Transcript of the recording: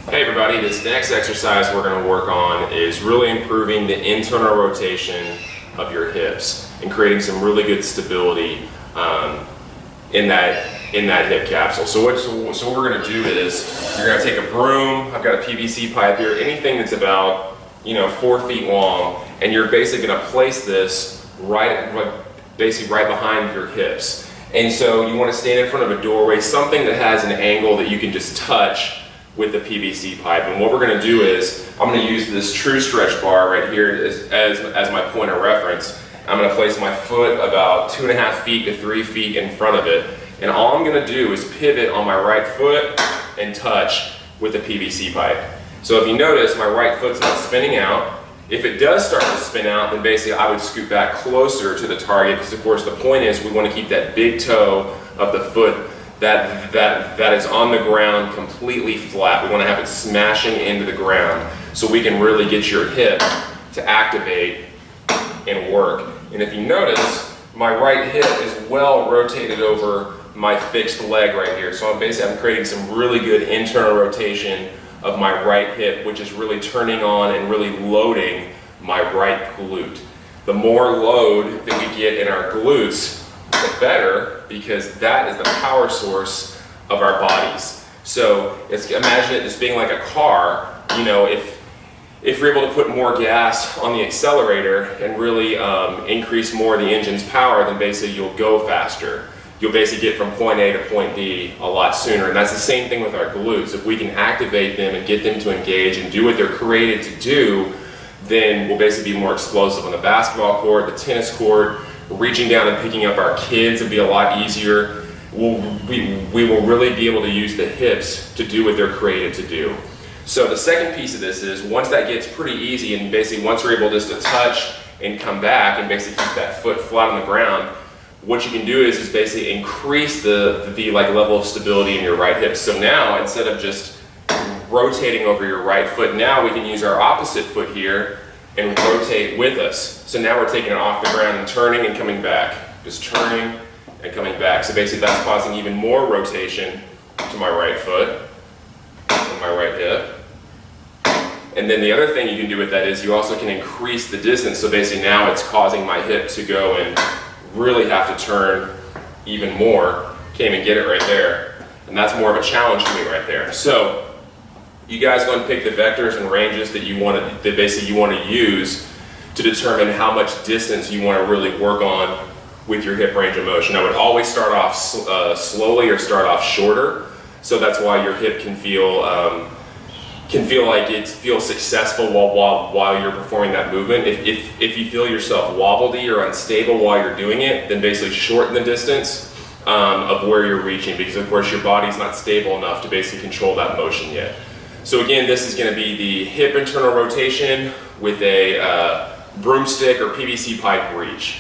Hey everybody, this next exercise we're going to work on is really improving the internal rotation of your hips and creating some really good stability in that hip capsule. So what we're going to do is you're going to take a broom. I've got a PVC pipe here, anything that's about 4 feet long, and you're basically going to place this basically right behind your hips. And so you want to stand in front of a doorway, something that has an angle that you can just touch with the PVC pipe. And what we're going to do is I'm going to use this true stretch bar right here as my point of reference. I'm going to place my foot about 2.5 feet to 3 feet in front of it, and all I'm going to do is pivot on my right foot and touch with the PVC pipe. So if you notice, my right foot's not spinning out. If it does start to spin out, then basically I would scoot back closer to the target, because of course the point is we want to keep that big toe of the foot that is on the ground completely flat. We want to have it smashing into the ground so we can really get your hip to activate and work. And if you notice, my right hip is well rotated over my fixed leg right here. So I'm creating some really good internal rotation of my right hip, which is really turning on and really loading my right glute. The more load that we get in our glutes, the better, because that is the power source of our bodies. So imagine it as being like a car. If you're able to put more gas on the accelerator and really increase more of the engine's power, then basically you'll go faster. You'll basically get from point A to point B a lot sooner. And that's the same thing with our glutes. If we can activate them and get them to engage and do what they're created to do, then we'll basically be more explosive on the basketball court, the tennis court. Reaching down and picking up our kids will be a lot easier. We will really be able to use the hips to do what they're created to do. So the second piece of this is, once that gets pretty easy, and basically once we're able just to touch and come back and basically keep that foot flat on the ground, what you can do is basically increase the level of stability in your right hip. So now, instead of just rotating over your right foot, now we can use our opposite foot here and rotate with us. So now we're taking it off the ground and turning and coming back. Just turning and coming back. So basically that's causing even more rotation to my right foot and my right hip. And then the other thing you can do with that is you also can increase the distance. So basically now it's causing my hip to go and really have to turn even more. Can't even get it right there. And that's more of a challenge for me right there. So you guys go and pick the vectors and ranges that you want to use to determine how much distance you want to really work on with your hip range of motion. I would always start off slowly or start off shorter, so that's why your hip can feel like it feels successful while you're performing that movement. If you feel yourself wobbledy or unstable while you're doing it, then basically shorten the distance of where you're reaching, because of course your body's not stable enough to basically control that motion yet. So again, this is going to be the hip internal rotation with a broomstick or PVC pipe reach.